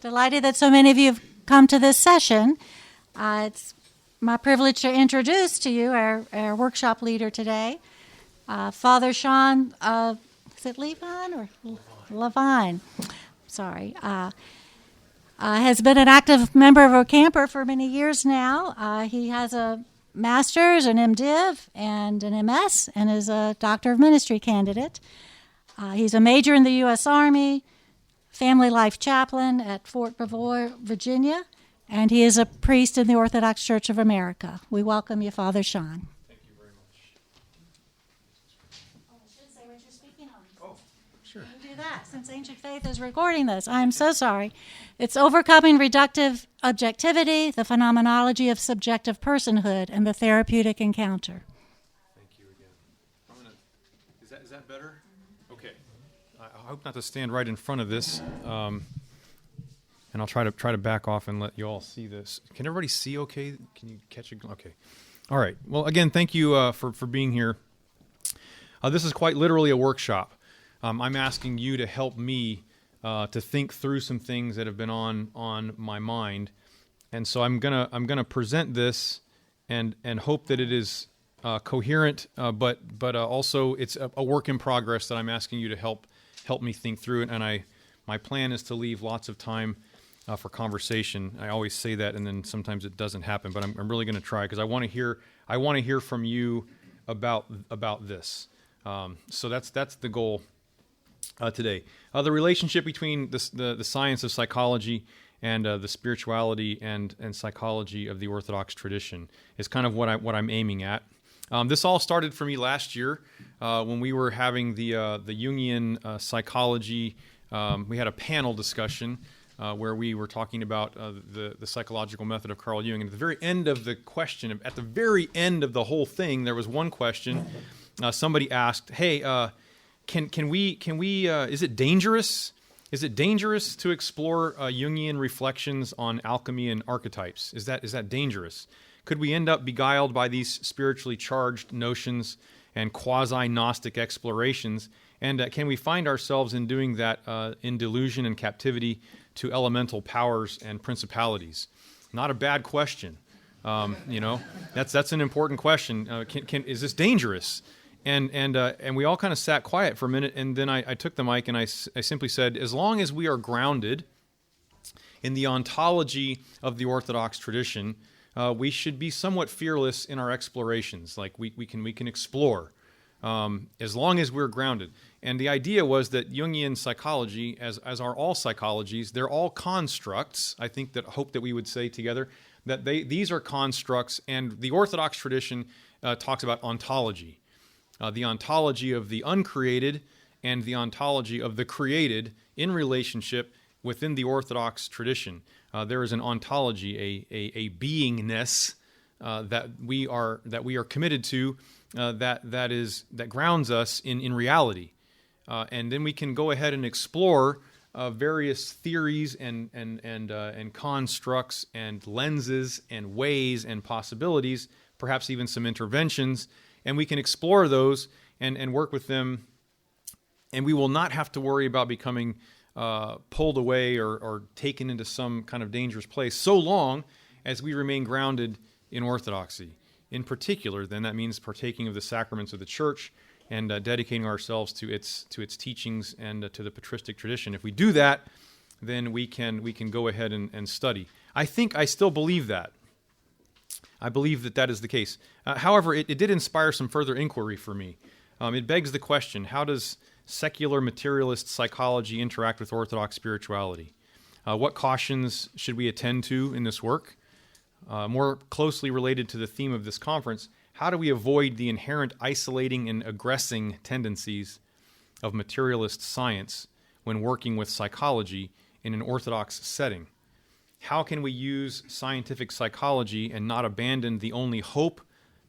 Delighted that so many of you have come to this session. It's my privilege to introduce to you our workshop leader today, Father Sean, is it Levine or Levine? Sorry. Has been an active member of our camper for many years now. He has a master's, an MDiv, and an MS, and is a Doctor of Ministry candidate. He's a major in the U.S. Army, family life chaplain at Fort Belvoir, Virginia, and he is a priest in the Orthodox Church of America. We welcome you, Father Sean. Thank you very much. Oh, I should say what you're speaking on. Oh, sure. Can you do that, since Ancient Faith is recording this? I am so sorry. It's Overcoming Reductive Objectivity, the Phenomenology of Subjective Personhood, and the Therapeutic Encounter. Thank you again. Is that better? Okay. I hope not to stand right in front of this, and I'll try to back off and let you all see this. Can everybody see okay? Can you catch it? Okay. All right. Well, again, thank you for being here. This is quite literally a workshop. I'm asking you to help me to think through some things that have been on my mind, and so I'm gonna present this and hope that it is coherent, but also it's a work in progress that I'm asking you to help me think through it. And my plan is to leave lots of time for conversation. I always say that, and then sometimes it doesn't happen. But I'm really going to try, because I want to hear from you about this. So that's the goal today. The relationship between the science of psychology and the spirituality and psychology of the Orthodox tradition is kind of what I'm aiming at. This all started for me last year when we were having the Jungian psychology. We had a panel discussion where we were talking about the psychological method of Carl Jung. And at the very end of the question, at the very end of the whole thing, there was one question. Somebody asked, "Hey, can we? Is it dangerous? Is it dangerous to explore Jungian reflections on alchemy and archetypes? Is that dangerous? Could we end up beguiled by these spiritually charged notions and quasi-Gnostic explorations? And can we find ourselves in doing that in delusion and captivity to elemental powers and principalities?" Not a bad question. That's an important question. Is this dangerous? And we all kind of sat quiet for a minute, and then I took the mic and I simply said, as long as we are grounded in the ontology of the Orthodox tradition, we should be somewhat fearless in our explorations. Like we can explore as long as we're grounded. And the idea was that Jungian psychology, as are all psychologies, they're all constructs. I hope that we would say together that these are constructs, and the Orthodox tradition talks about ontology. The ontology of the uncreated and the ontology of the created in relationship within the Orthodox tradition. There is an ontology, a beingness that we are committed to, that grounds us in reality, and then we can go ahead and explore various theories and constructs and lenses and ways and possibilities, perhaps even some interventions. And we can explore those and work with them, and we will not have to worry about becoming pulled away or taken into some kind of dangerous place, so long as we remain grounded in orthodoxy. In particular, then, that means partaking of the sacraments of the Church and dedicating ourselves to its teachings and to the patristic tradition. If we do that, then we can go ahead and study. I still believe that. I believe that is the case. However, it did inspire some further inquiry for me. It begs the question, how does secular materialist psychology interact with Orthodox spirituality? What cautions should we attend to in this work? More closely related to the theme of this conference, how do we avoid the inherent isolating and aggressing tendencies of materialist science when working with psychology in an Orthodox setting? How can we use scientific psychology and not abandon the only hope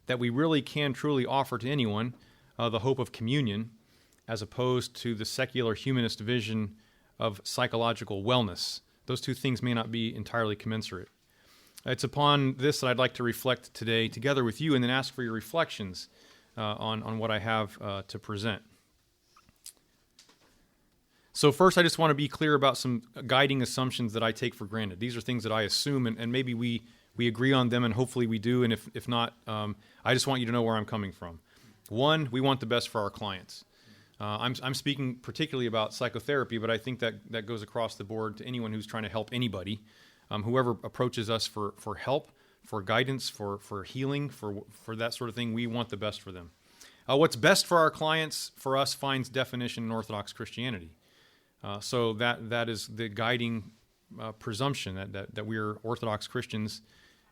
that we really can truly offer to anyone, the hope of communion, as opposed to the secular humanist vision of psychological wellness? Those two things may not be entirely commensurate. It's upon this that I'd like to reflect today together with you, and then ask for your reflections on what I have to present. So first, I just want to be clear about some guiding assumptions that I take for granted. These are things that I assume, and maybe we agree on them, and hopefully we do, and if not, I just want you to know where I'm coming from. One, we want the best for our clients. I'm speaking particularly about psychotherapy, but I think that goes across the board to anyone who's trying to help anybody. Whoever approaches us for help, for guidance, for healing, for that sort of thing, we want the best for them. What's best for our clients, for us, finds definition in Orthodox Christianity. So that is the guiding presumption that we are Orthodox Christians,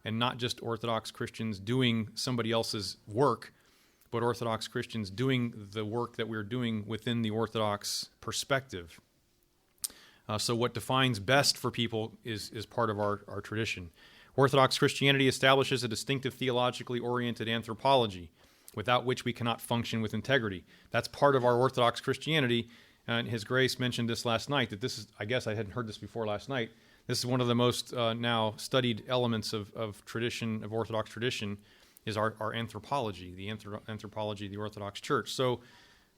and not just Orthodox Christians doing somebody else's work, but Orthodox Christians doing the work that we're doing within the Orthodox perspective. So what defines best for people is part of our tradition. Orthodox Christianity establishes a distinctive theologically oriented anthropology, without which we cannot function with integrity. That's part of our Orthodox Christianity, and His Grace mentioned this last night, that this is, I guess I hadn't heard this before last night, this is one of the most now studied elements of tradition, of Orthodox tradition, is our anthropology, the anthropology of the Orthodox Church. So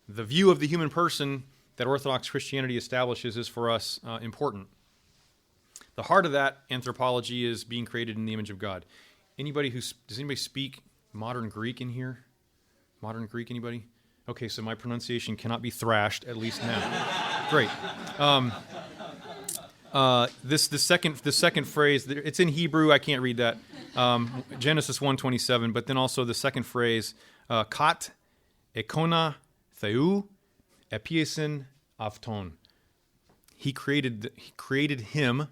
the view of the human person that Orthodox Christianity establishes is for us important. The heart of that anthropology is being created in the image of God. Does anybody speak modern Greek in here? Modern Greek, anybody? Okay, so my pronunciation cannot be thrashed, at least now. Great. The second phrase, it's in Hebrew, I can't read that. Genesis 1:27, but then also the second phrase, kat ekona theou epiesin avton. He created him,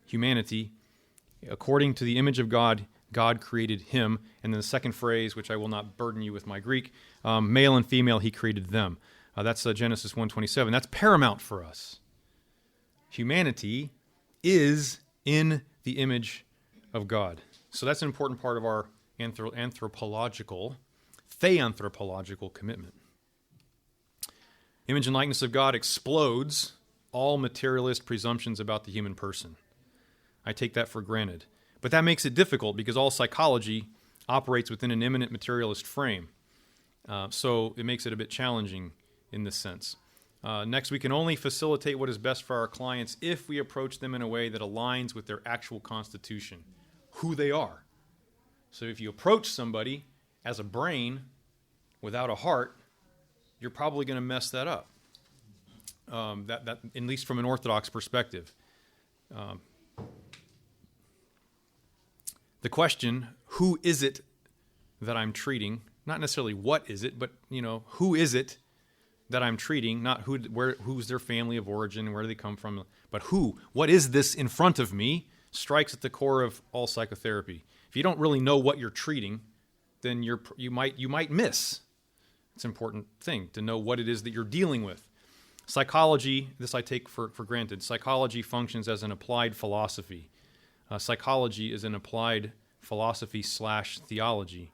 humanity, according to the image of God. God created him. And then the second phrase, which I will not burden you with my Greek, male and female, he created them. That's Genesis 1:27. That's paramount for us. Humanity is in the image of God. So that's an important part of our theanthropological commitment. Image and likeness of God explodes all materialist presumptions about the human person. I take that for granted. But that makes it difficult because all psychology operates within an immanent materialist frame. So it makes it a bit challenging in this sense. Next, we can only facilitate what is best for our clients if we approach them in a way that aligns with their actual constitution, who they are. So if you approach somebody as a brain without a heart, you're probably going to mess that up. That at least from an Orthodox perspective. The question, who is it that I'm treating? Not necessarily what is it, but who is it that I'm treating? Not who's their family of origin, where do they come from, but who? What is this in front of me? Strikes at the core of all psychotherapy. If you don't really know what you're treating, then you might miss. It's an important thing to know what it is that you're dealing with. Psychology, this I take for granted. Psychology functions as an applied philosophy. Psychology is an applied philosophy / theology.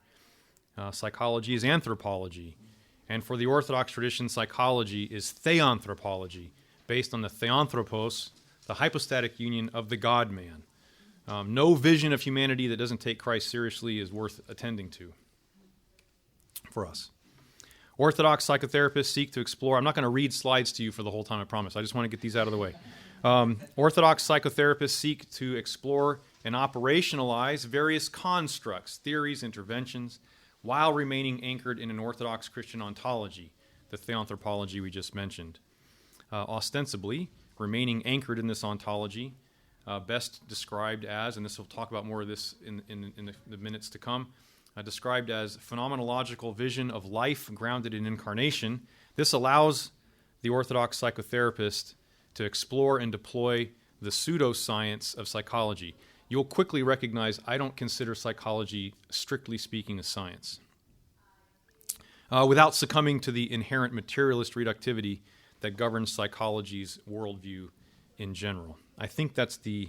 Psychology is anthropology. And for the Orthodox tradition, psychology is theanthropology, based on the theanthropos, the hypostatic union of the God-man. No vision of humanity that doesn't take Christ seriously is worth attending to for us. Orthodox psychotherapists seek to explore, I'm not going to read slides to you for the whole time, I promise. I just want to get these out of the way. Orthodox psychotherapists seek to explore and operationalize various constructs, theories, interventions, while remaining anchored in an Orthodox Christian ontology, the theanthropology we just mentioned. Ostensibly, remaining anchored in this ontology, best described as, and we'll talk about more of this in the minutes to come, described as phenomenological vision of life grounded in incarnation. This allows the Orthodox psychotherapist to explore and deploy the pseudoscience of psychology. You'll quickly recognize I don't consider psychology, strictly speaking, a science. Without succumbing to the inherent materialist reductivity that governs psychology's worldview in general. I think that's the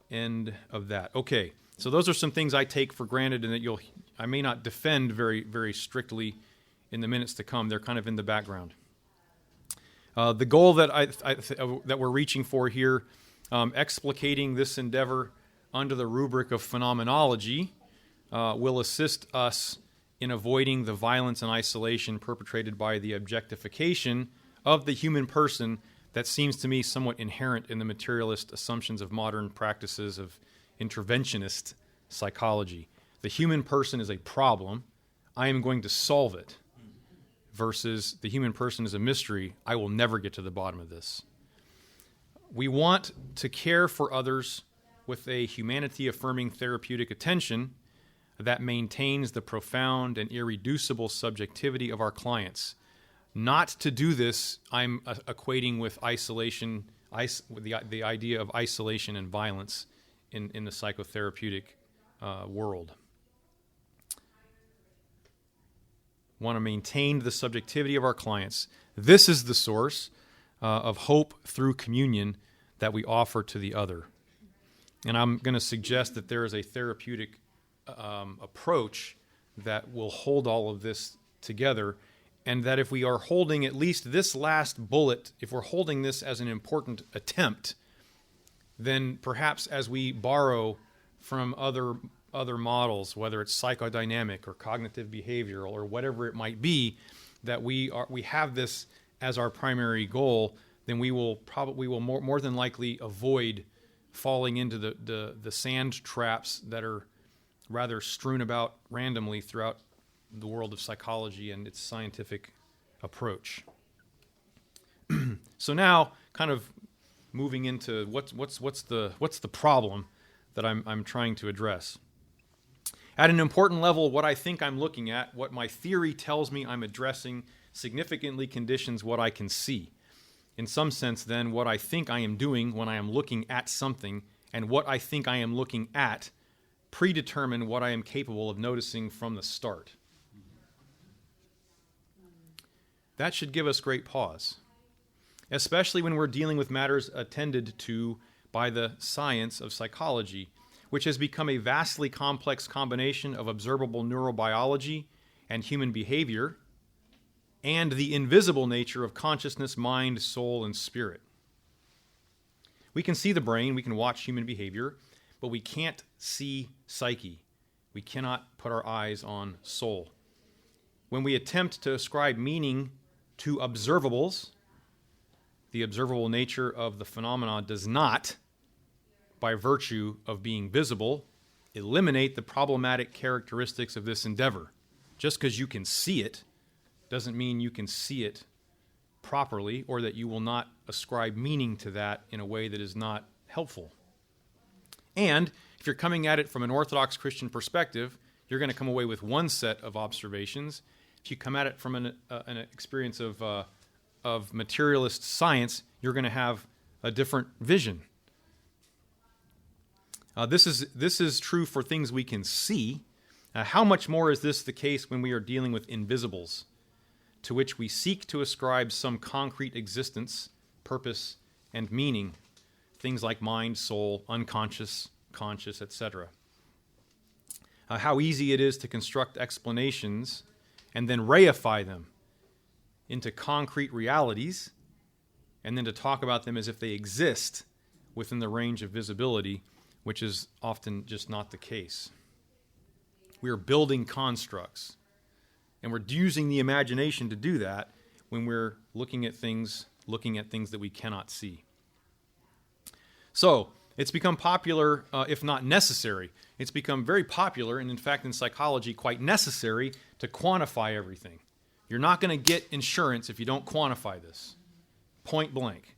end of that. Okay, so those are some things I take for granted and that I may not defend very, very strictly in the minutes to come. They're kind of in the background. The goal that that we're reaching for here, explicating this endeavor under the rubric of phenomenology, will assist us in avoiding the violence and isolation perpetrated by the objectification of the human person that seems to me somewhat inherent in the materialist assumptions of modern practices of interventionist psychology. The human person is a problem. I am going to solve it. Versus the human person is a mystery. I will never get to the bottom of this. We want to care for others with a humanity-affirming therapeutic attention that maintains the profound and irreducible subjectivity of our clients. Not to do this, I'm equating with isolation, with the idea of isolation and violence in the psychotherapeutic world. Want to maintain the subjectivity of our clients. This is the source of hope through communion that we offer to the other. And I'm going to suggest that there is a therapeutic approach that will hold all of this together, and that if we are holding at least this last bullet, if we're holding this as an important attempt, then perhaps as we borrow from other models, whether it's psychodynamic or cognitive behavioral or whatever it might be, that we have this as our primary goal, then we will more than likely avoid falling into the sand traps that are rather strewn about randomly throughout the world of psychology and its scientific approach. So now, kind of moving into what's the problem that I'm trying to address. At an important level, what I think I'm looking at, what my theory tells me I'm addressing, significantly conditions what I can see. In some sense, then, what I think I am doing when I am looking at something and what I think I am looking at predetermine what I am capable of noticing from the start. That should give us great pause, especially when we're dealing with matters attended to by the science of psychology, which has become a vastly complex combination of observable neurobiology and human behavior, and the invisible nature of consciousness, mind, soul, and spirit. We can see the brain, we can watch human behavior, but we can't see psyche. We cannot put our eyes on soul. When we attempt to ascribe meaning to observables, the observable nature of the phenomena does not, by virtue of being visible, eliminate the problematic characteristics of this endeavor. Just because you can see it doesn't mean you can see it properly or that you will not ascribe meaning to that in a way that is not helpful. And if you're coming at it from an Orthodox Christian perspective, you're going to come away with one set of observations. If you come at it from an experience of materialist science, you're going to have a different vision. This is true for things we can see. How much more is this the case when we are dealing with invisibles, to which we seek to ascribe some concrete existence, purpose, and meaning, things like mind, soul, unconscious, conscious, etc. How easy it is to construct explanations and then reify them into concrete realities, and then to talk about them as if they exist within the range of visibility, which is often just not the case. We are building constructs, and we're using the imagination to do that when we're looking at things that we cannot see. So, it's become popular, if not necessary. It's become very popular, and in fact in psychology quite necessary, to quantify everything. You're not going to get insurance if you don't quantify this, point blank.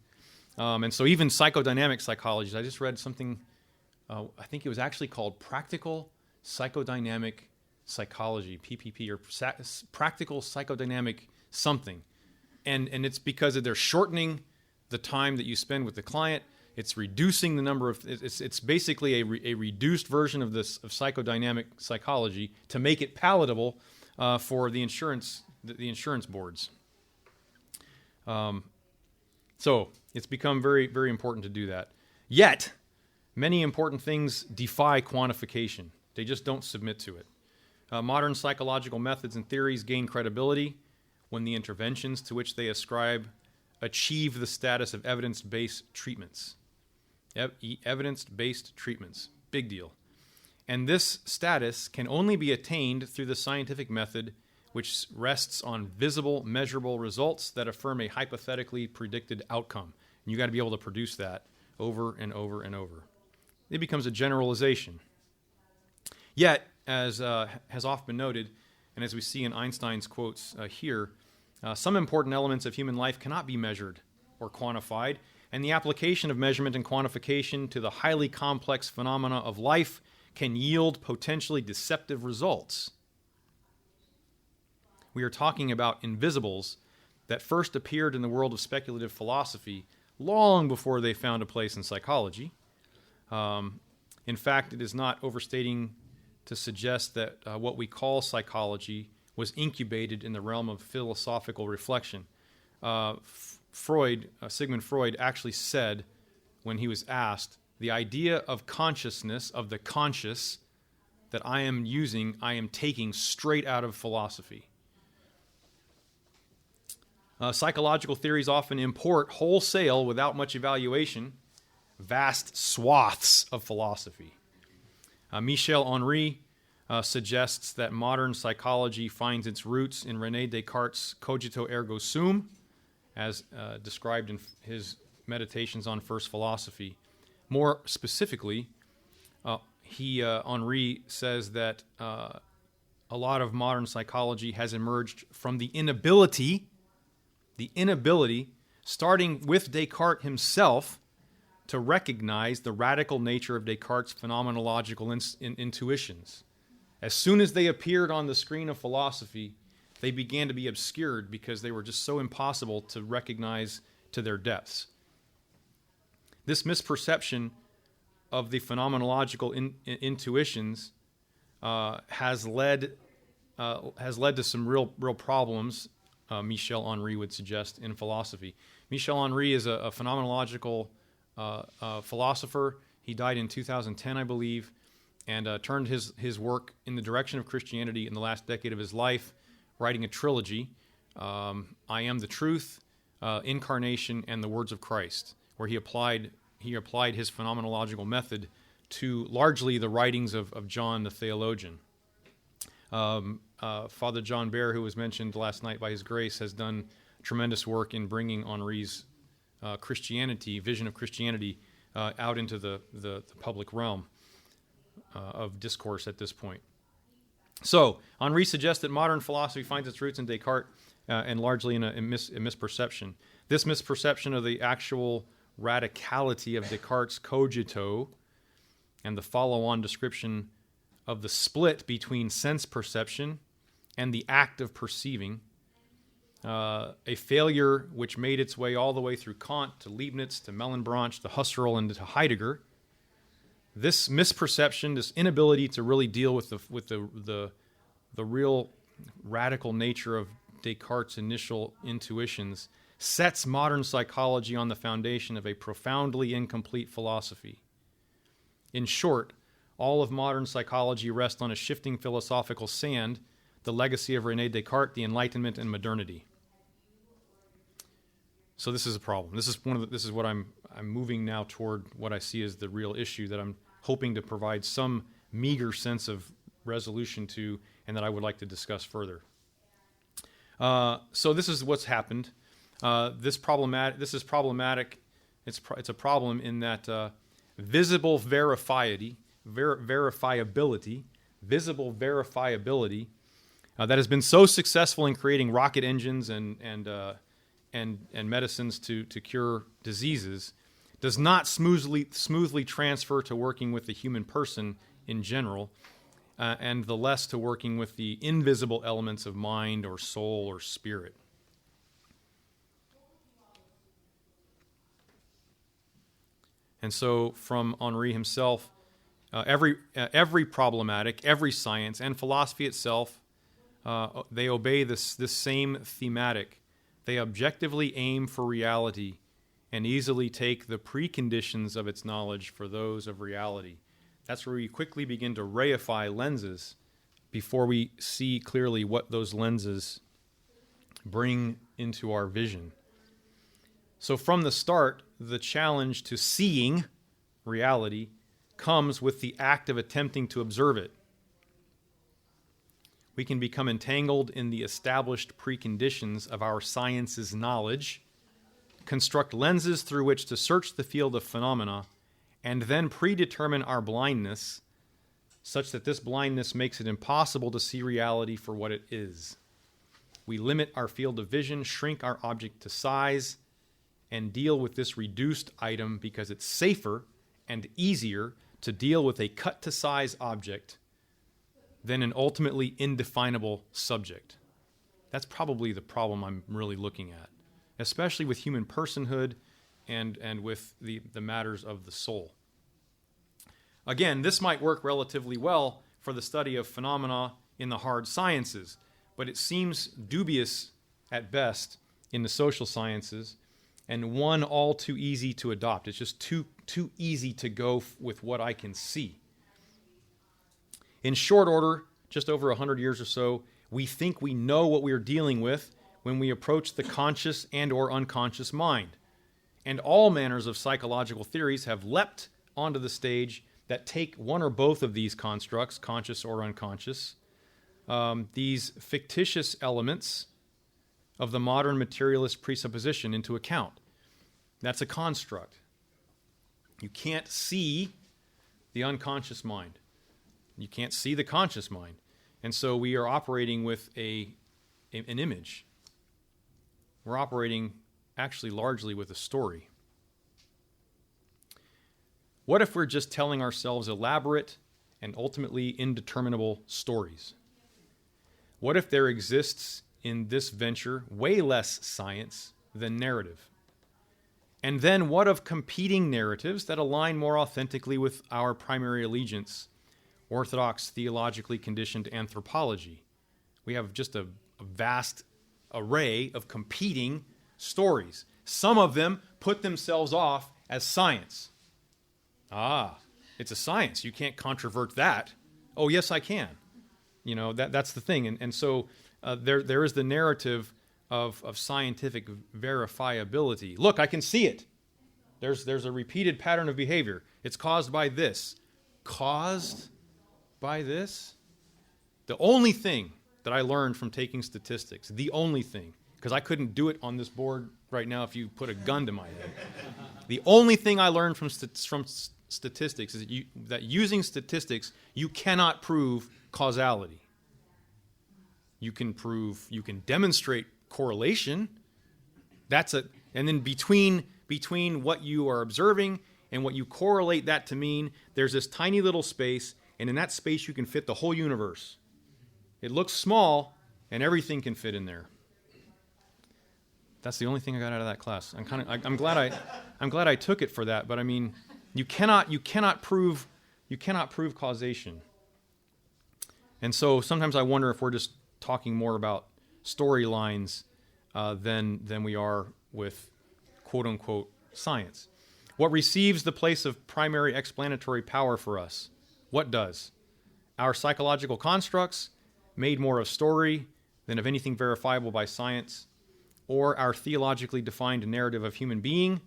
And so even psychodynamic psychologists, I just read something, I think it was actually called Practical Psychodynamic Psychology, PPP, or Practical Psychodynamic something. And it's because they're shortening the time that you spend with the client. It's reducing the number of, it's basically a reduced version of this, of psychodynamic psychology to make it palatable for the insurance boards. So it's become very, very important to do that. Yet, many important things defy quantification. They just don't submit to it. Modern psychological methods and theories gain credibility when the interventions to which they ascribe achieve the status of evidence-based treatments. Evidence-based treatments. Big deal. And this status can only be attained through the scientific method, which rests on visible, measurable results that affirm a hypothetically predicted outcome. And you got to be able to produce that over and over and over. It becomes a generalization. Yet, as has often been noted, and as we see in Einstein's quotes here, some important elements of human life cannot be measured or quantified, and the application of measurement and quantification to the highly complex phenomena of life can yield potentially deceptive results. We are talking about invisibles that first appeared in the world of speculative philosophy long before they found a place in psychology. In fact, it is not overstating to suggest that what we call psychology was incubated in the realm of philosophical reflection. Sigmund Freud actually said, when he was asked, the idea of consciousness, of the conscious, that I am taking straight out of philosophy. Psychological theories often import wholesale, without much evaluation, vast swaths of philosophy. Michel Andrey suggests that modern psychology finds its roots in René Descartes' cogito ergo sum, as described in his Meditations on First Philosophy. More specifically, Andrey says that a lot of modern psychology has emerged from the inability, starting with Descartes himself, to recognize the radical nature of Descartes' phenomenological intuitions. As soon as they appeared on the screen of philosophy, they began to be obscured because they were just so impossible to recognize to their depths. This misperception of the phenomenological intuitions has led to some real problems. Michel Andrey would suggest in philosophy. Michel Andrey is a phenomenological philosopher. He died in 2010, I believe, and turned his work in the direction of Christianity in the last decade of his life, writing a trilogy, I Am the Truth, Incarnation, and the Words of Christ, where he applied his phenomenological method to largely the writings of John the theologian. Father John Bear, who was mentioned last night by His Grace, has done tremendous work in bringing Henri's vision of Christianity, out into the public realm of discourse at this point. So, Henri suggests that modern philosophy finds its roots in Descartes and largely in a misperception. This misperception of the actual radicality of Descartes' cogito and the follow-on description of the split between sense perception and the act of perceiving, a failure which made its way all the way through Kant to Leibniz to Mellenbranch to Husserl and to Heidegger. This misperception, this inability to really deal with the real radical nature of Descartes' initial intuitions, sets modern psychology on the foundation of a profoundly incomplete philosophy. In short, all of modern psychology rests on a shifting philosophical sand, the legacy of René Descartes, the Enlightenment, and modernity. So this is a problem. This is what I'm moving now toward what I see as the real issue that I'm hoping to provide some meager sense of resolution to, and that I would like to discuss further. So this is what's happened. This is problematic. It's a problem in that visible verifiability that has been so successful in creating rocket engines and medicines to cure diseases does not smoothly transfer to working with the human person in general, and the less to working with the invisible elements of mind or soul or spirit. And so, from Henri himself, every problematic, every science, and philosophy itself, they obey this same thematic. They objectively aim for reality and easily take the preconditions of its knowledge for those of reality. That's where we quickly begin to reify lenses before we see clearly what those lenses bring into our vision. So from the start, the challenge to seeing reality comes with the act of attempting to observe it. We can become entangled in the established preconditions of our science's knowledge construct lenses through which to search the field of phenomena, and then predetermine our blindness such that this blindness makes it impossible to see reality for what it is. We limit our field of vision, shrink our object to size, and deal with this reduced item because it's safer and easier to deal with a cut-to-size object than an ultimately indefinable subject. That's probably the problem I'm really looking at, especially with human personhood and with the matters of the soul. Again, this might work relatively well for the study of phenomena in the hard sciences, but it seems dubious at best in the social sciences, and one all too easy to adopt. It's just too easy to go with what I can see. In short order, just over 100 years or so, we think we know what we are dealing with when we approach the conscious and or unconscious mind. And all manners of psychological theories have leapt onto the stage that take one or both of these constructs, conscious or unconscious, these fictitious elements of the modern materialist presupposition into account. That's a construct. You can't see the unconscious mind. You can't see the conscious mind. And so we are operating with an image. We're operating actually largely with a story. What if we're just telling ourselves elaborate and ultimately indeterminable stories? What if there exists in this venture way less science than narrative? And then what of competing narratives that align more authentically with our primary allegiance, Orthodox theologically conditioned anthropology? We have just a vast array of competing stories. Some of them put themselves off as science. It's a science. You can't controvert that. Oh, yes, I can. You know, that's the thing. And so there is the narrative of scientific verifiability. Look, I can see it. There's a repeated pattern of behavior. It's caused by this. Caused by this? The only thing that I learned from taking statistics, the only thing, because I couldn't do it on this board right now if you put a gun to my head. The only thing I learned from statistics is that using statistics, you cannot prove causality. You can demonstrate correlation. And then between what you are observing and what you correlate that to mean, there's this tiny little space, and in that space you can fit the whole universe. It looks small, and everything can fit in there. That's the only thing I got out of that class. I'm glad I took it for that. But I mean, you cannot prove causation. And so sometimes I wonder if we're just talking more about storylines than we are with quote unquote science. What receives the place of primary explanatory power for us? What does? Our psychological constructs, made more of story than of anything verifiable by science, or our theologically defined narrative of human being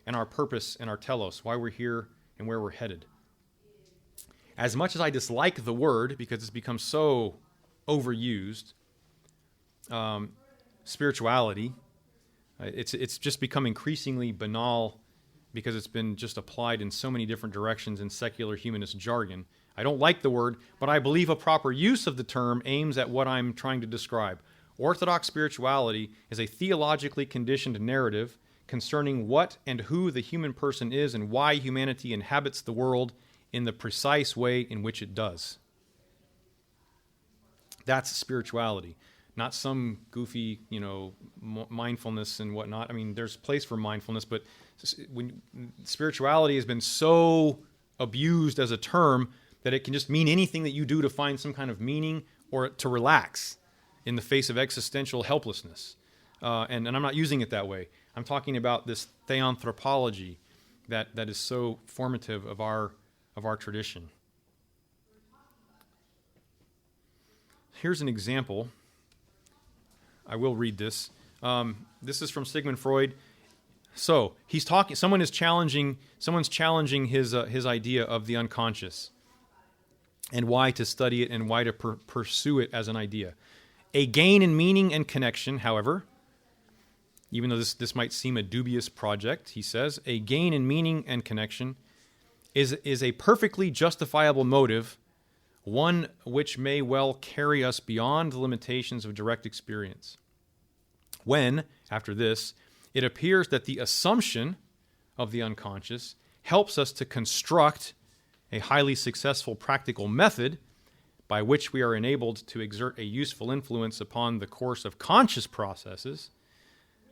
and our purpose and our telos, why we're here and where we're headed. As much as I dislike the word because it's become so overused, spirituality, it's just become increasingly banal because it's been just applied in so many different directions in secular humanist jargon. I don't like the word, but I believe a proper use of the term aims at what I'm trying to describe. Orthodox spirituality is a theologically conditioned narrative concerning what and who the human person is and why humanity inhabits the world in the precise way in which it does. That's spirituality, not some goofy, mindfulness and whatnot. I mean, there's place for mindfulness, but when spirituality has been so abused as a term that it can just mean anything that you do to find some kind of meaning or to relax in the face of existential helplessness. And I'm not using it that way. I'm talking about this theanthropology that is so formative of our tradition. Here's an example. I will read this. This is from Sigmund Freud. So he's talking. Someone's challenging his idea of the unconscious, and why to study it and why to pursue it as an idea. A gain in meaning and connection, however, even though this might seem a dubious project, he says, a gain in meaning and connection is a perfectly justifiable motive, one which may well carry us beyond the limitations of direct experience. When, after this, it appears that the assumption of the unconscious helps us to construct a highly successful practical method by which we are enabled to exert a useful influence upon the course of conscious processes,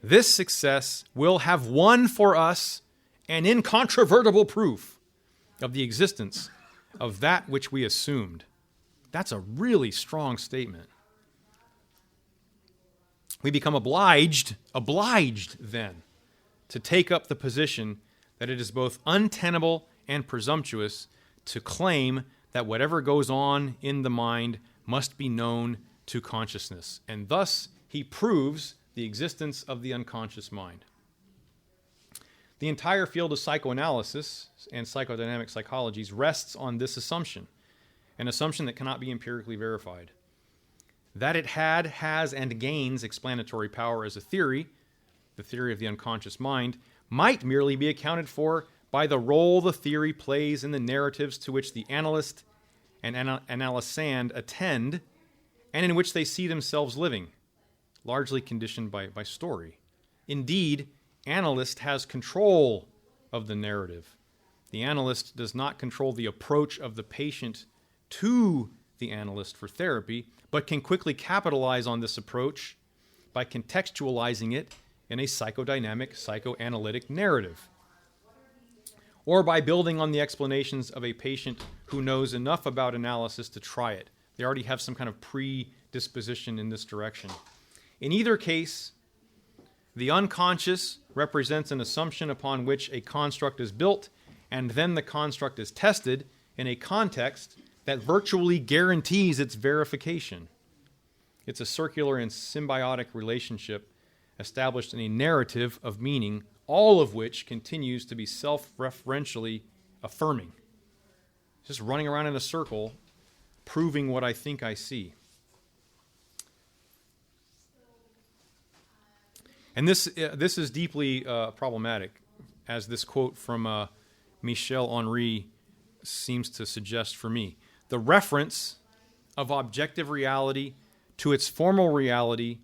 this success will have won for us an incontrovertible proof of the existence of that which we assumed. That's a really strong statement. We become obliged then, to take up the position that it is both untenable and presumptuous to claim that whatever goes on in the mind must be known to consciousness. And thus, he proves the existence of the unconscious mind. The entire field of psychoanalysis and psychodynamic psychologies rests on this assumption, an assumption that cannot be empirically verified. That it had, has, and gains explanatory power as a theory, the theory of the unconscious mind, might merely be accounted for by the role the theory plays in the narratives to which the analyst and analysand attend, and in which they see themselves living, largely conditioned by story. Indeed, analyst has control of the narrative. The analyst does not control the approach of the patient to the analyst for therapy, but can quickly capitalize on this approach by contextualizing it in a psychodynamic, psychoanalytic narrative, or by building on the explanations of a patient who knows enough about analysis to try it. They already have some kind of predisposition in this direction. In either case, the unconscious represents an assumption upon which a construct is built, and then the construct is tested in a context that virtually guarantees its verification. It's a circular and symbiotic relationship established in a narrative of meaning, all of which continues to be self-referentially affirming. Just running around in a circle, proving what I think I see. And this is deeply problematic, as this quote from Michel Andrey seems to suggest for me. The reference of objective reality to its formal reality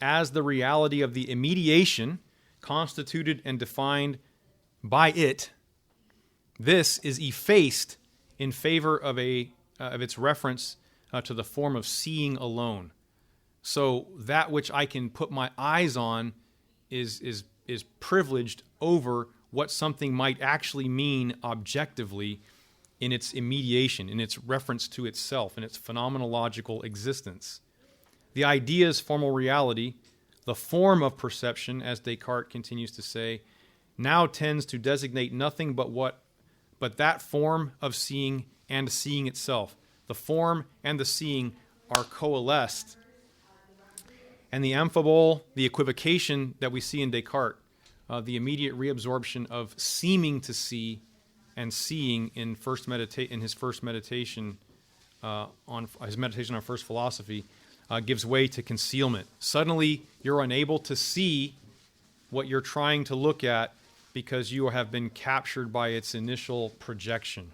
as the reality of the immediation constituted and defined by it, this is effaced in favor of its reference to the form of seeing alone. So that which I can put my eyes on is privileged over what something might actually mean objectively in its immediation, in its reference to itself, in its phenomenological existence. The idea's formal reality, the form of perception, as Descartes continues to say, now tends to designate nothing but that form of seeing and seeing itself. The form and the seeing are coalesced. And the amphibole, the equivocation that we see in Descartes, the immediate reabsorption of seeming to see and seeing in his first meditation on first philosophy, gives way to concealment. Suddenly, you're unable to see what you're trying to look at because you have been captured by its initial projection.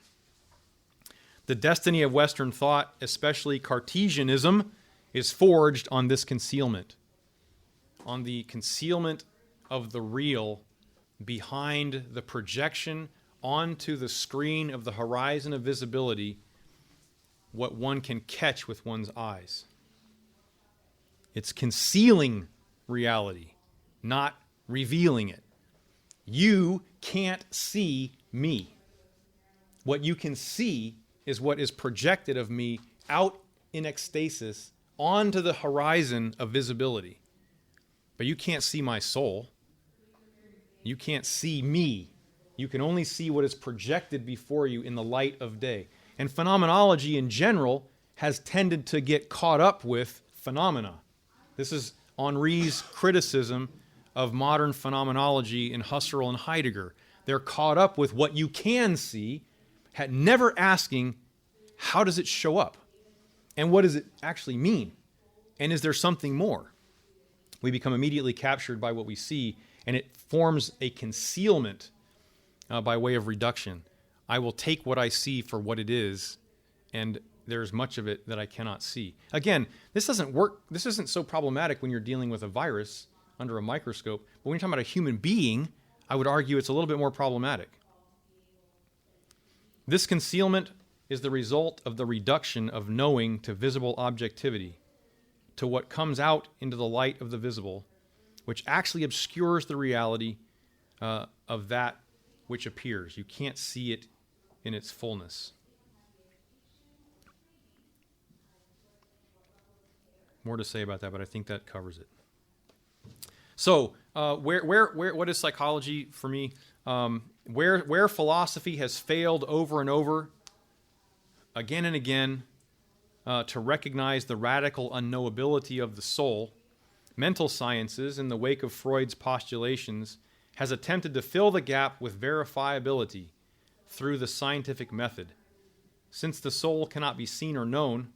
The destiny of Western thought, especially Cartesianism, is forged on this concealment, on the concealment of the real behind the projection onto the screen of the horizon of visibility, what one can catch with one's eyes. It's concealing reality, not revealing it. You can't see me. What you can see is what is projected of me out in ecstasis onto the horizon of visibility. But you can't see my soul. You can't see me. You can only see what is projected before you in the light of day. And phenomenology in general has tended to get caught up with phenomena. This is Henri's criticism of modern phenomenology in Husserl and Heidegger. They're caught up with what you can see, never asking, how does it show up? And what does it actually mean? And is there something more? we become immediately captured by what we see, and it forms a concealment by way of reduction. I will take what I see for what it is, and there's much of it that I cannot see. Again, this doesn't work. This isn't so problematic when you're dealing with a virus under a microscope, but when you're talking about a human being, I would argue it's a little bit more problematic. This concealment is the result of the reduction of knowing to visible objectivity, to what comes out into the light of the visible, which actually obscures the reality of that which appears. You can't see it in its fullness. More to say about that, but I think that covers it. So, what is psychology for me? Where philosophy has failed over and over, again and again, to recognize the radical unknowability of the soul, mental sciences, in the wake of Freud's postulations, has attempted to fill the gap with verifiability through the scientific method. Since the soul cannot be seen or known,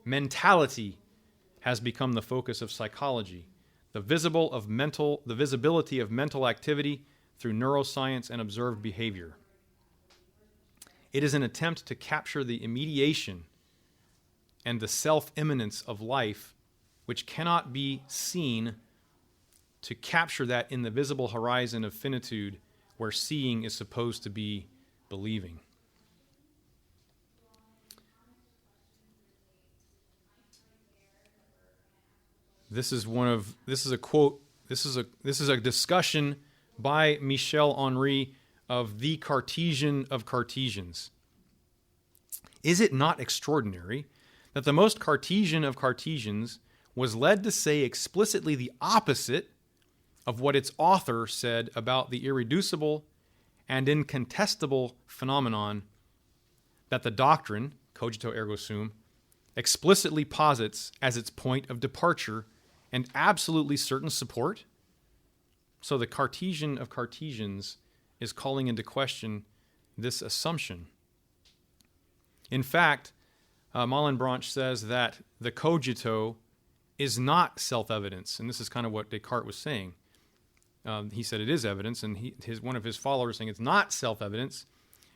mentality has become the focus of psychology, the visibility of mental activity through neuroscience and observed behavior. It is an attempt to capture the immediation and the self-immanence of life, which cannot be seen, to capture that in the visible horizon of finitude, where seeing is supposed to be believing. This is a quote. This is a discussion by Michel Andrey of the Cartesian of Cartesians. Is it not extraordinary that the most Cartesian of Cartesians was led to say explicitly the opposite of what its author said about the irreducible and incontestable phenomenon that the doctrine, cogito ergo sum, explicitly posits as its point of departure and absolutely certain support? So the Cartesian of Cartesians is calling into question this assumption. In fact, Malebranche says that the cogito is not self-evidence, and this is kind of what Descartes was saying. He said it is evidence, and one of his followers saying it's not self-evidence,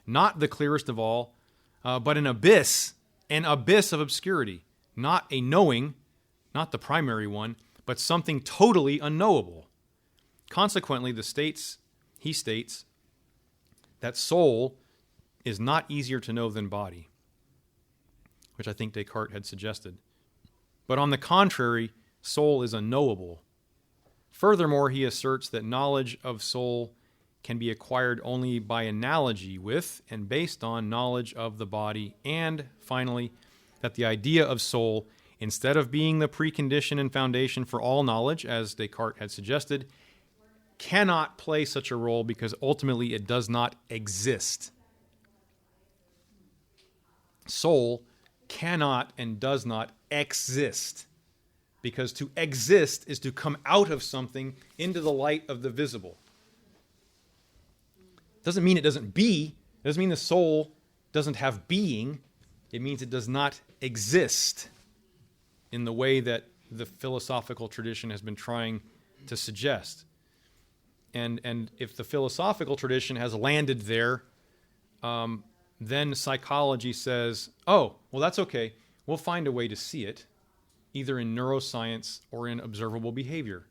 not the clearest of all, but an abyss of obscurity, not a knowing, not the primary one, but something totally unknowable. Consequently, he states that soul is not easier to know than body, which I think Descartes had suggested. But on the contrary, soul is unknowable. Furthermore, he asserts that knowledge of soul can be acquired only by analogy with and based on knowledge of the body, and finally, that the idea of soul, instead of being the precondition and foundation for all knowledge, as Descartes had suggested, cannot play such a role because ultimately it does not exist. Soul cannot and does not exist, because to exist is to come out of something into the light of the visible. Doesn't mean it doesn't be. It doesn't mean the soul doesn't have being. It means it does not exist in the way that the philosophical tradition has been trying to suggest. And if the philosophical tradition has landed there, then psychology says, oh, well, that's okay. We'll find a way to see it, either in neuroscience or in observable behavior.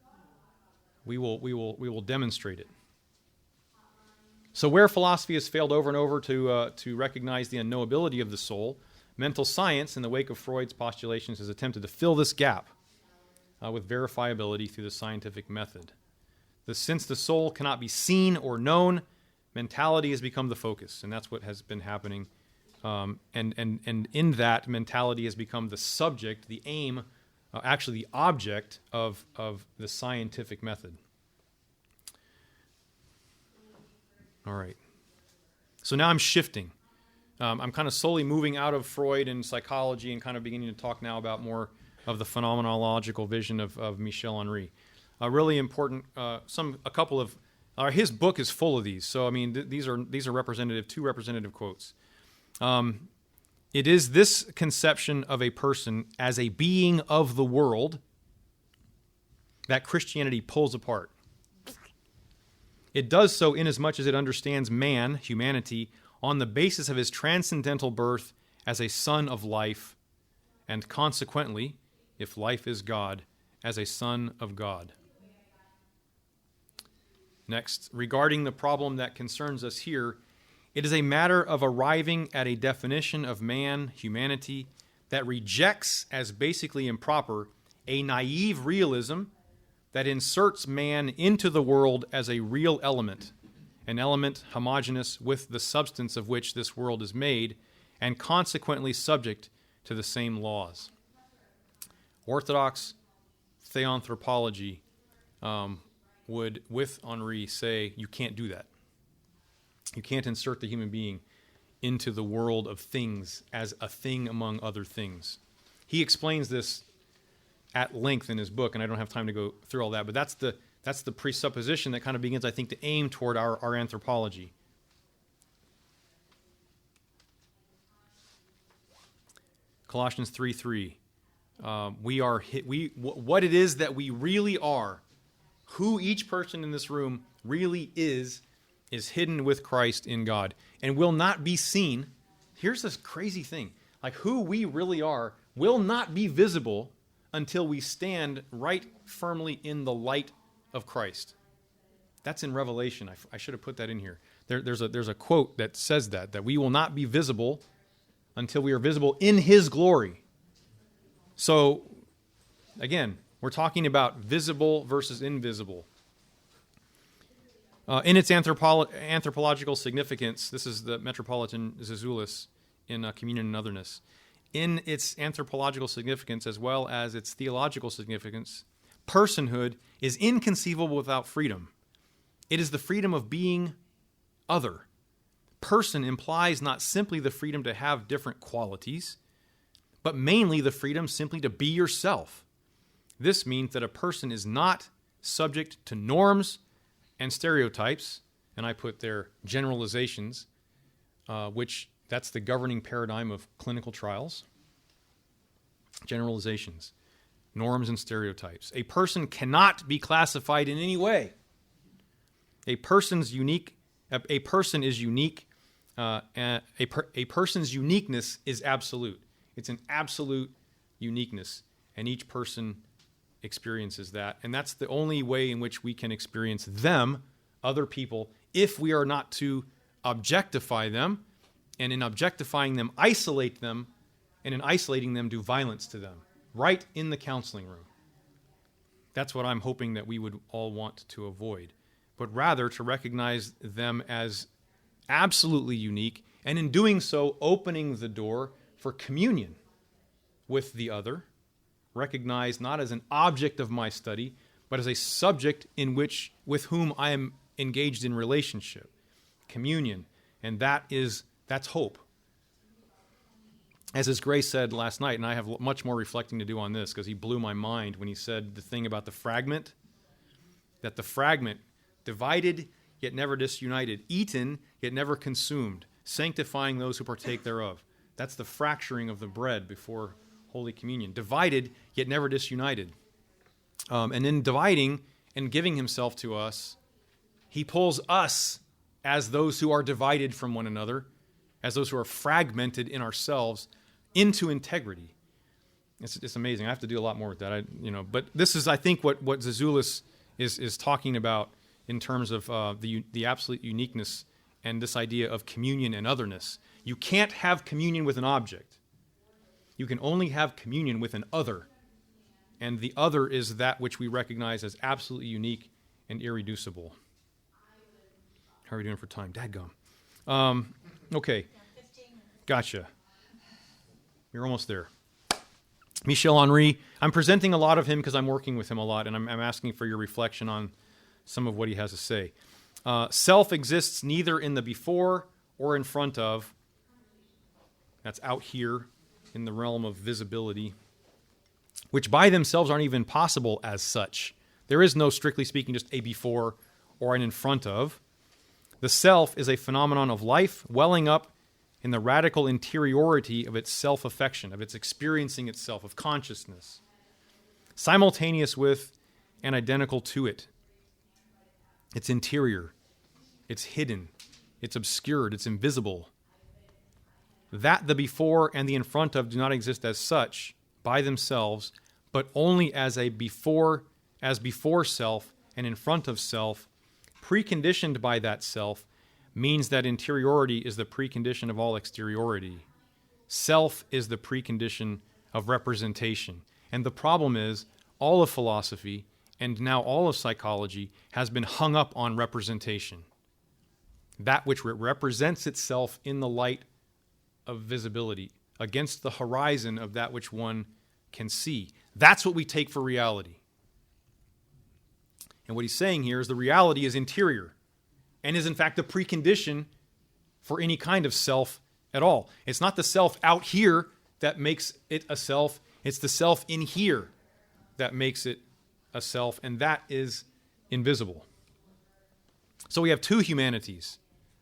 We will demonstrate it. So where philosophy has failed over and over to recognize the unknowability of the soul, mental science, in the wake of Freud's postulations, has attempted to fill this gap with verifiability through the scientific method. Since the soul cannot be seen or known, mentality has become the focus, and that's what has been happening. And in that, mentality has become the subject, the aim, actually the object of the scientific method. All right. So now I'm shifting. I'm kind of slowly moving out of Freud and psychology and kind of beginning to talk now about more of the phenomenological vision of Michel Andrey. Really important. His book is full of these. So I mean, these are two representative quotes. It is this conception of a person as a being of the world that Christianity pulls apart. It does so inasmuch as it understands man, humanity, on the basis of his transcendental birth as a son of life, and consequently, if life is God, as a son of God. Next, regarding the problem that concerns us here, it is a matter of arriving at a definition of man, humanity, that rejects as basically improper a naive realism that inserts man into the world as a real element, an element homogeneous with the substance of which this world is made, and consequently subject to the same laws. Orthodox theanthropology would, with Andrey, say you can't do that. You can't insert the human being into the world of things as a thing among other things. He explains this at length in his book, and I don't have time to go through all that, but that's the presupposition that kind of begins, I think, to aim toward our anthropology. Colossians 3:3. What it is that we really are, who each person in this room really is hidden with Christ in God and will not be seen. Here's this crazy thing. Like, who we really are will not be visible until we stand right firmly in the light of Christ. That's in Revelation. I should have put that in here. There's a quote that says that we will not be visible until we are visible in His glory. So, again, we're talking about visible versus invisible. In its anthropological significance, this is the Metropolitan Zezoulis in Communion and Otherness. In its anthropological significance as well as its theological significance, personhood is inconceivable without freedom. It is the freedom of being other. Person implies not simply the freedom to have different qualities, but mainly the freedom simply to be yourself. This means that a person is not subject to norms and stereotypes, and I put there generalizations, which that's the governing paradigm of clinical trials. Generalizations, norms and stereotypes. A person cannot be classified in any way. A person is unique. A person's uniqueness is absolute. It's an absolute uniqueness, and each person experiences that. And that's the only way in which we can experience them, other people, if we are not to objectify them, and in objectifying them, isolate them, and in isolating them, do violence to them, right in the counseling room. That's what I'm hoping that we would all want to avoid, but rather to recognize them as absolutely unique, and in doing so, opening the door for communion with the other, recognized not as an object of my study, but as a subject with whom I am engaged in relationship, communion, and that's hope. As His Grace said last night, and I have much more reflecting to do on this because he blew my mind when he said the thing about the fragment, that the fragment, divided yet never disunited, eaten yet never consumed, sanctifying those who partake thereof. That's the fracturing of the bread before Holy Communion. Divided yet never disunited. And in dividing and giving Himself to us, He pulls us as those who are divided from one another, as those who are fragmented in ourselves, into integrity. It's amazing. I have to do a lot more with that. But this is, I think, what Zezoulis is talking about in terms of the absolute uniqueness and this idea of communion and otherness. You can't have communion with an object. You can only have communion with an other. And the other is that which we recognize as absolutely unique and irreducible. How are we doing for time? Dadgum. Okay. Gotcha. You're almost there. Michel Andrey. I'm presenting a lot of him because I'm working with him a lot, and I'm asking for your reflection on some of what he has to say. Self exists neither in the before or in front of. That's out here in the realm of visibility, which by themselves aren't even possible as such. There is no, strictly speaking, just a before or an in front of. The self is a phenomenon of life welling up in the radical interiority of its self-affection, of its experiencing itself, of consciousness, simultaneous with and identical to it. It's interior. It's hidden. It's obscured. It's invisible. That the before and the in front of do not exist as such by themselves, but only as before self and in front of self, preconditioned by that self, means that interiority is the precondition of all exteriority. Self is the precondition of representation. And the problem is, all of philosophy, and now all of psychology, has been hung up on representation. That which represents itself in the light of visibility, against the horizon of that which one can see. That's what we take for reality. And what he's saying here is the reality is interior, and is in fact the precondition for any kind of self at all. It's not the self out here that makes it a self, it's the self in here that makes it a self, and that is invisible. So we have two humanities,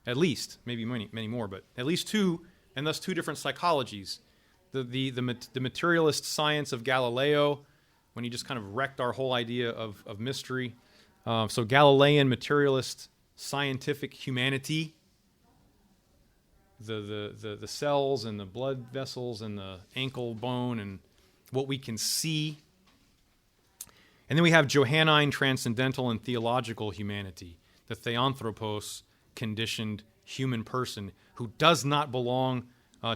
at least, maybe many more, but at least two, and thus two different psychologies. The materialist science of Galileo, when he just kind of wrecked our whole idea of mystery. So Galilean materialist scientific humanity, the cells and the blood vessels and the ankle bone and what we can see. And then we have Johannine transcendental and theological humanity, the theanthropos conditioned human person who does not belong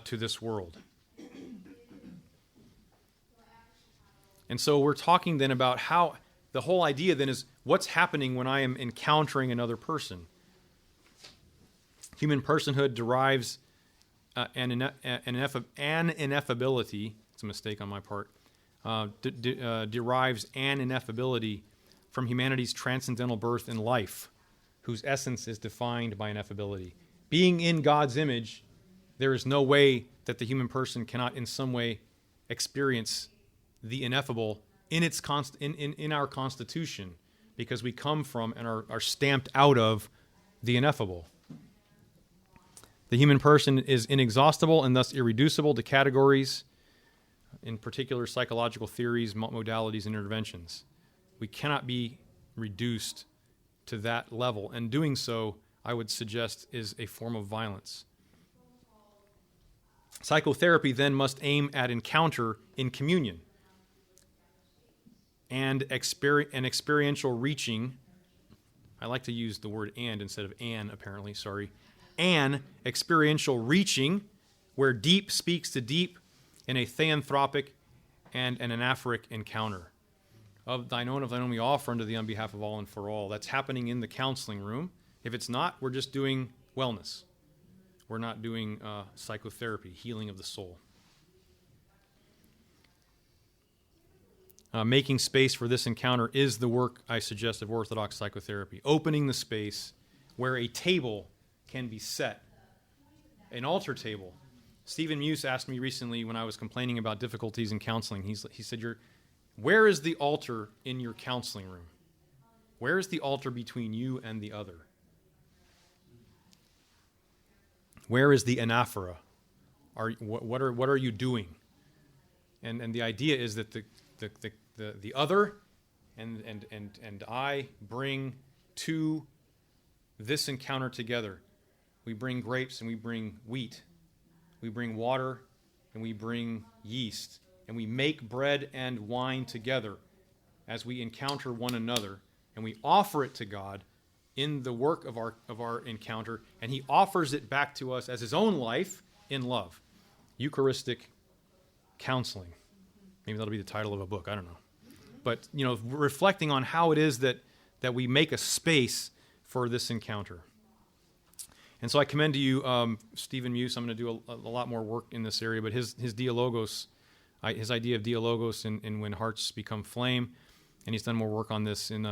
to this world. And so we're talking then about how the whole idea then is what's happening when I am encountering another person. Human personhood derives an ineffability, it's a mistake on my part, derives an ineffability from humanity's transcendental birth in life, whose essence is defined by ineffability. Being in God's image, there is no way that the human person cannot in some way experience the ineffable in its in our constitution, because we come from and are stamped out of the ineffable. The human person is inexhaustible and thus irreducible to categories, in particular psychological theories, modalities, and interventions. We cannot be reduced to that level, and doing so, I would suggest, is a form of violence. Psychotherapy then must aim at encounter in communion and experiential reaching. I like to use the word and instead of an, apparently, sorry. An experiential reaching where deep speaks to deep in a theanthropic and an anaphoric encounter. Of thine own we offer unto thee on behalf of all and for all. That's happening in the counseling room. If it's not, we're just doing wellness. We're not doing psychotherapy, healing of the soul. Making space for this encounter is the work, I suggest, of Orthodox psychotherapy. Opening the space where a table can be set, an altar table. Stephen Muse asked me recently when I was complaining about difficulties in counseling, he said, where is the altar in your counseling room? Where is the altar between you and the other? Where is the anaphora? What are you doing? And the idea is that the other and I bring to this encounter together. We bring grapes and we bring wheat. We bring water and we bring yeast. And we make bread and wine together as we encounter one another. And we offer it to God in the work of our encounter. And he offers it back to us as his own life in love. Eucharistic counseling. Maybe that'll be the title of a book. I don't know. But, reflecting on how it is that we make a space for this encounter. And so I commend to you Stephen Muse. I'm going to do a lot more work in this area, but his dialogos, his idea of dialogos in When Hearts Become Flame, and he's done more work on this in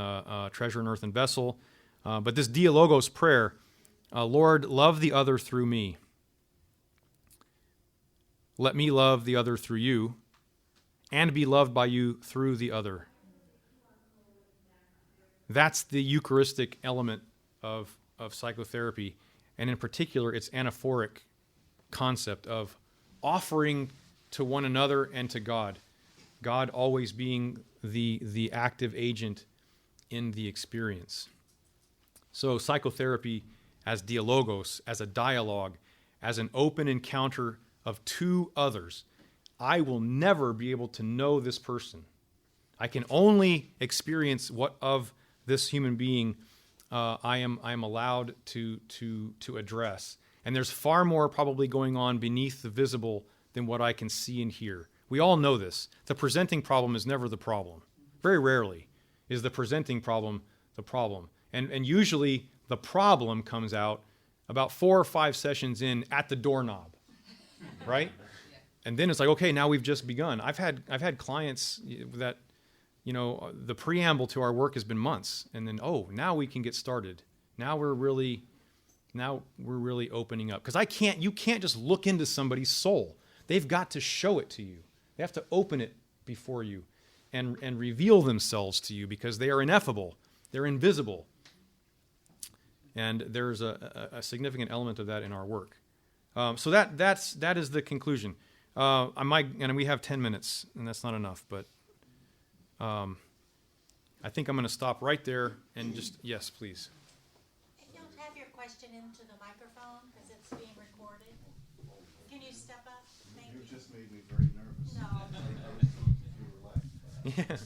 Treasure in Earthen Vessel. But this dialogos prayer, Lord, love the other through me. Let me love the other through you, and be loved by you through the other. That's the Eucharistic element of psychotherapy, and in particular, its anaphoric concept of offering to one another and to God. God always being the active agent in the experience. So psychotherapy as dialogos, as a dialogue, as an open encounter of two others. I will never be able to know this person. I can only experience what of this human being I am allowed to address. And there's far more probably going on beneath the visible than what I can see and hear. We all know this. The presenting problem is never the problem. Very rarely is the presenting problem the problem. And usually the problem comes out about 4 or 5 sessions in at the doorknob, right? And then it's like, okay, now we've just begun. I've had clients that, the preamble to our work has been months, and then now we can get started. Now we're really opening up, because you can't just look into somebody's soul. They've got to show it to you. They have to open it before you and reveal themselves to you, because they are ineffable. They're invisible. And there's a significant element of that in our work. So that is the conclusion. And we have 10 minutes, and that's not enough, but I think I'm going to stop right there and yes, please. If you'll have your question into the microphone, because it's being recorded. Can you step up? Thank you. You just made me very nervous. No. Yeah.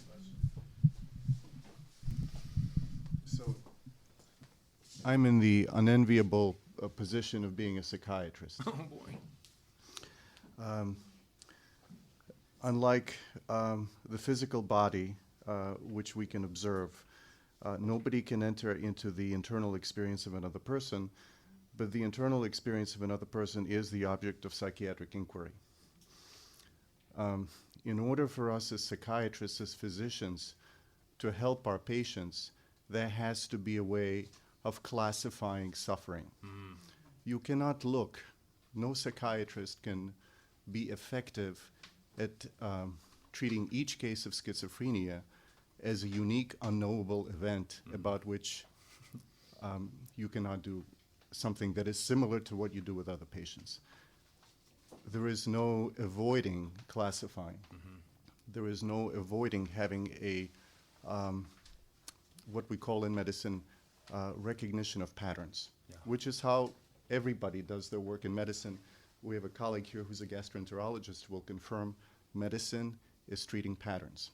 So, I'm in the unenviable position of being a psychiatrist. Oh boy. Unlike the physical body, which we can observe, nobody can enter into the internal experience of another person, but the internal experience of another person is the object of psychiatric inquiry. In order for us as psychiatrists, as physicians, to help our patients, there has to be a way of classifying suffering. You cannot no psychiatrist can be effective at treating each case of schizophrenia as a unique, unknowable event about which you cannot do something that is similar to what you do with other patients. There is no avoiding classifying. There is no avoiding having a, what we call in medicine, recognition of patterns, which is how everybody does their work in medicine. We have a colleague here who's a gastroenterologist who will confirm medicine is treating patterns.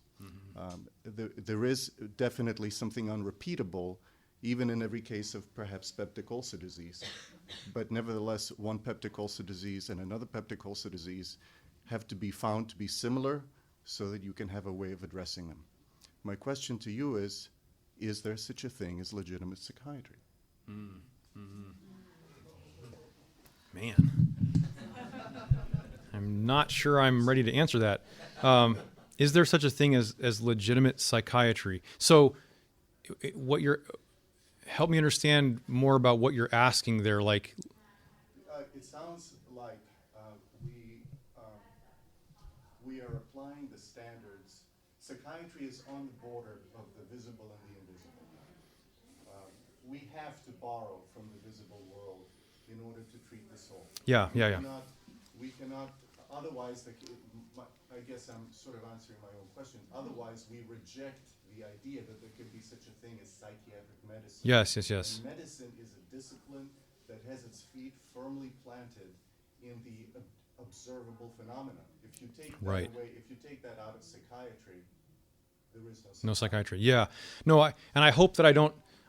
There is definitely something unrepeatable, even in every case of perhaps peptic ulcer disease. But nevertheless, one peptic ulcer disease and another peptic ulcer disease have to be found to be similar so that you can have a way of addressing them. My question to you is there such a thing as legitimate psychiatry? Man. I'm not sure I'm ready to answer that. Is there such a thing as legitimate psychiatry? So help me understand more about what you're asking there. Like, it sounds like we are applying the standards. Psychiatry is on the border of the visible and the invisible. We have to borrow from the visible world in order to treat the soul. We cannot, otherwise, I guess I'm sort of answering my own question. Otherwise, we reject the idea that there could be such a thing as psychiatric medicine. Yes. And medicine is a discipline that has its feet firmly planted in the observable phenomena. If you take that away, if you take that out of psychiatry, there is no psychiatry. Yeah. No, I hope that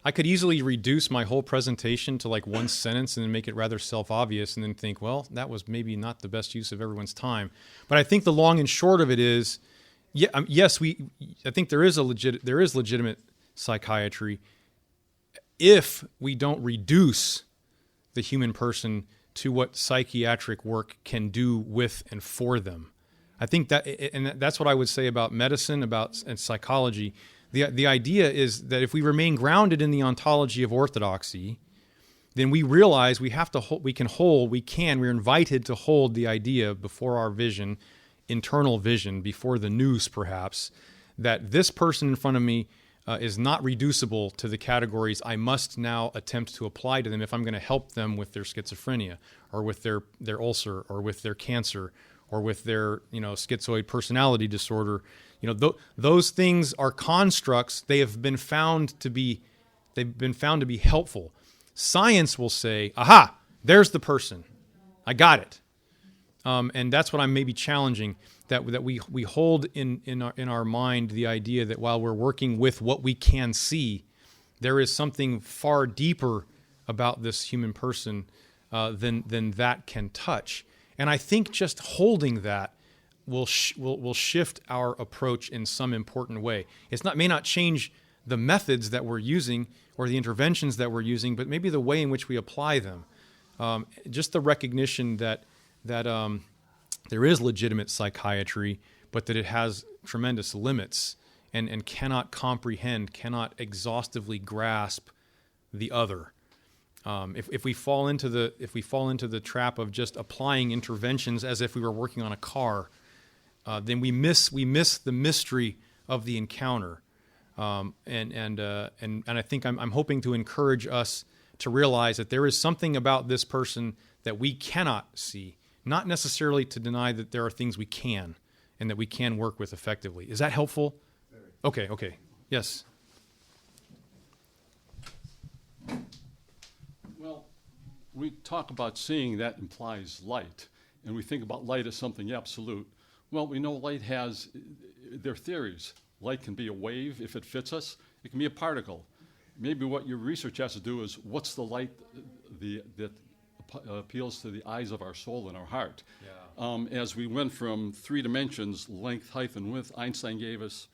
I could easily reduce my whole presentation to like one sentence and then make it rather self-obvious and then think, well, that was maybe not the best use of everyone's time. But I think the long and short of it is, yes, I think there is legitimate psychiatry if we don't reduce the human person to what psychiatric work can do with and for them. I think that's what I would say about medicine, and psychology. The idea is that if we remain grounded in the ontology of orthodoxy, then we realize we're invited to hold the idea before our vision, internal vision, before the nous perhaps, that this person in front of me is not reducible to the categories I must now attempt to apply to them if I'm going to help them with their schizophrenia or with their ulcer or with their cancer or with their, schizoid personality disorder. Those things are constructs. They've been found to be helpful. Science will say, aha, there's the person. I got it. And that's what I'm maybe challenging, that we hold in our mind the idea that while we're working with what we can see, there is something far deeper about this human person than that can touch. And I think just holding that will shift our approach in some important way. May not change the methods that we're using or the interventions that we're using, but maybe the way in which we apply them. Just the recognition that there is legitimate psychiatry, but that it has tremendous limits and cannot comprehend, cannot exhaustively grasp the other. If we fall into the trap of just applying interventions as if we were working on a car, then we miss the mystery of the encounter. And I think I'm hoping to encourage us to realize that there is something about this person that we cannot see, not necessarily to deny that there are things we can and that we can work with effectively. Is that helpful? Okay. Yes. Well, we talk about seeing that implies light, and we think about light as something absolute. Well, we know light has their theories. Light can be a wave if it fits us. It can be a particle. Maybe what your research has to do is what's the light that appeals to the eyes of our soul and our heart. Yeah. As we went from 3 dimensions, length, height, and width, Einstein gave us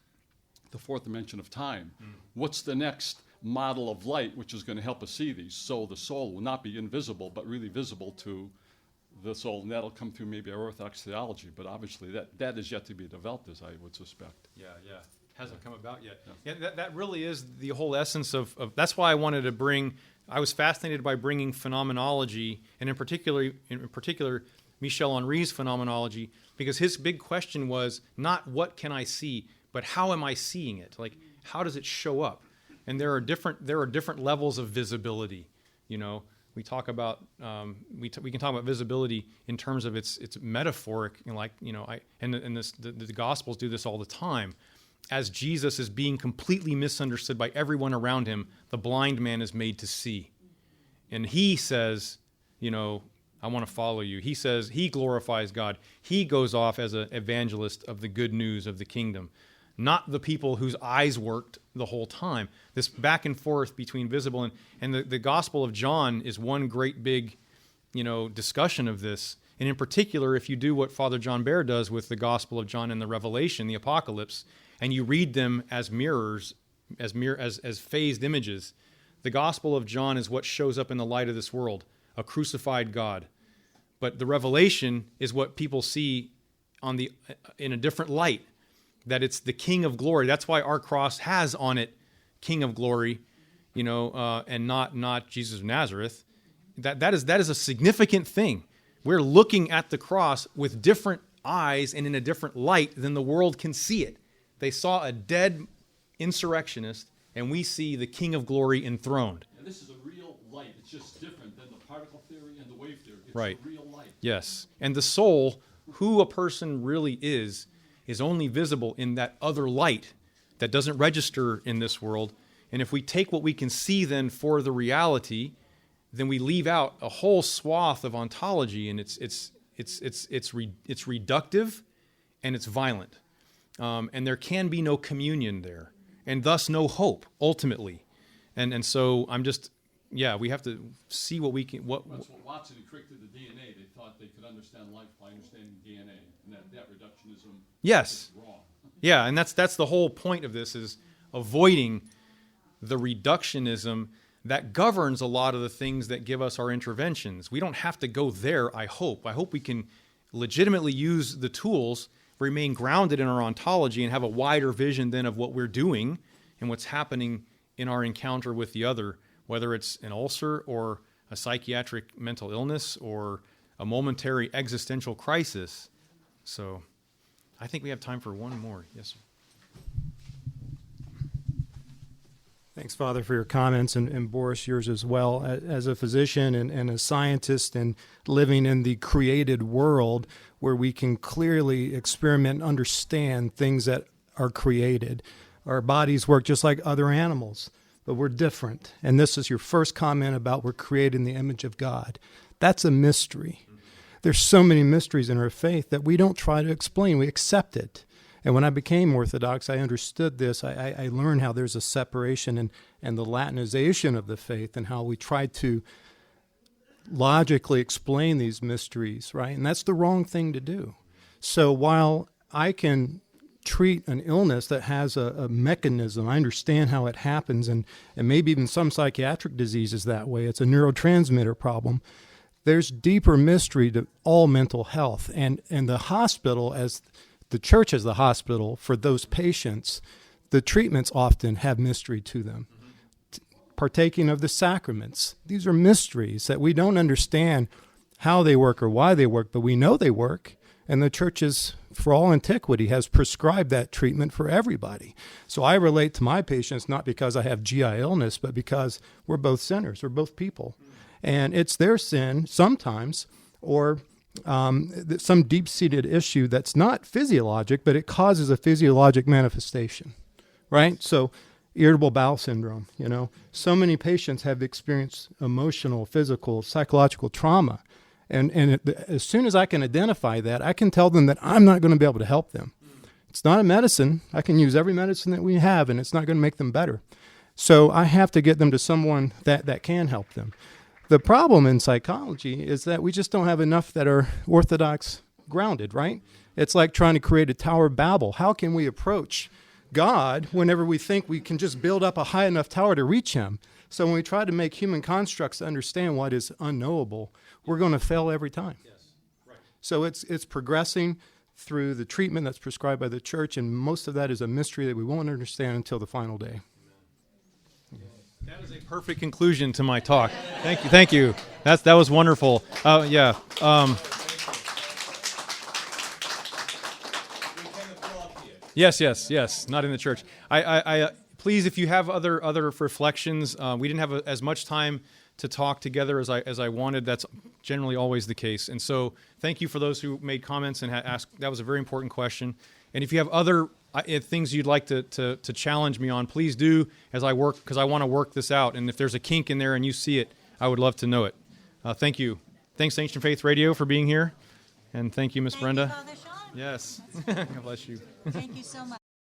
the 4th dimension of time. What's the next model of light which is going to help us see these? So the soul will not be invisible, but really visible to the soul, and that'll come through maybe our Orthodox theology, but obviously that is yet to be developed, as I would suspect. Yeah. Hasn't come about yet. Yeah, that really is the whole essence of that's why I wanted to bring. I was fascinated by bringing phenomenology, and in particular, Michel Andrey's phenomenology, because his big question was not what can I see, but how am I seeing it? Like, how does it show up? And there are different levels of visibility. We talk about we can talk about visibility in terms of its metaphoric, the Gospels do this all the time. As Jesus is being completely misunderstood by everyone around him, the blind man is made to see. And he says, I want to follow you. He says he glorifies God. He goes off as an evangelist of the good news of the kingdom, not the people whose eyes worked the whole time. This back and forth between visible and the Gospel of John is one great big, discussion of this. And in particular, if you do what Father John Baer does with the Gospel of John and the Revelation, the Apocalypse, and you read them as mirrors, as phased images, the Gospel of John is what shows up in the light of this world, a crucified God. But the Revelation is what people see in a different light, that it's the King of Glory. That's why our cross has on it King of Glory, and not Jesus of Nazareth. That is a significant thing. We're looking at the cross with different eyes and in a different light than the world can see it. They saw a dead insurrectionist, and we see the King of Glory enthroned. And this is a real light. It's just different than the particle theory and the wave theory. It's right. A real light. Yes. And the soul, who a person really is only visible in that other light that doesn't register in this world. And if we take what we can see then for the reality, then we leave out a whole swath of ontology, and it's reductive and it's violent. And there can be no communion there, and thus no hope, ultimately. And so I'm just, we have to see what we can... That's what Watson and Crick did the DNA. They thought they could understand life by understanding DNA, and that reductionism is wrong. Yeah, and that's the whole point of this, is avoiding the reductionism that governs a lot of the things that give us our interventions. We don't have to go there, I hope. I hope we can legitimately use the tools, remain grounded in our ontology, and have a wider vision then of what we're doing and what's happening in our encounter with the other, whether it's an ulcer or a psychiatric mental illness or a momentary existential crisis. So I think we have time for one more. Yes, sir. Thanks, Father, for your comments, and Boris, yours as well. As a physician and a scientist and living in the created world where we can clearly experiment and understand things that are created, our bodies work just like other animals, but we're different. And this is your first comment about we're created in the image of God. That's a mystery. There's so many mysteries in our faith that we don't try to explain. We accept it. And when I became Orthodox, I understood this. I learned how there's a separation and the Latinization of the faith and how we try to logically explain these mysteries, right? And that's the wrong thing to do. So while I can treat an illness that has a mechanism, I understand how it happens, and maybe even some psychiatric diseases that way. It's a neurotransmitter problem. There's deeper mystery to all mental health. And the hospital, as the church as the hospital for those patients, the treatments often have mystery to them. Partaking of the sacraments, these are mysteries that we don't understand how they work or why they work, but we know they work. And the church is, for all antiquity, has prescribed that treatment for everybody. So I relate to my patients not because I have GI illness, but because we're both sinners, we're both people. And it's their sin sometimes, or some deep-seated issue that's not physiologic, but it causes a physiologic manifestation, right? So irritable bowel syndrome, so many patients have experienced emotional, physical, psychological trauma. And as soon as I can identify that, I can tell them that I'm not going to be able to help them. It's not a medicine. I can use every medicine that we have, and it's not going to make them better. So I have to get them to someone that can help them. The problem in psychology is that we just don't have enough that are orthodox grounded, right? It's like trying to create a Tower of Babel. How can we approach God whenever we think we can just build up a high enough tower to reach him? So when we try to make human constructs to understand what is unknowable, we're going to fail every time. Yes. Right. So it's progressing through the treatment that's prescribed by the church, and most of that is a mystery that we won't understand until the final day. That is a perfect conclusion to my talk. Thank you. That was wonderful. Yeah. Yes. Not in the church. I please, if you have other reflections, we didn't have as much time to talk together as I wanted. That's generally always the case. And so, thank you for those who made comments and asked. That was a very important question. And if you have other things you'd like to challenge me on, please do as I work, because I want to work this out. And if there's a kink in there and you see it, I would love to know it. Thank you. Thanks, Ancient Faith Radio, for being here. And thank you, Miss Brenda. Thank you, Father Sean. Yes. God bless you. Thank you so much.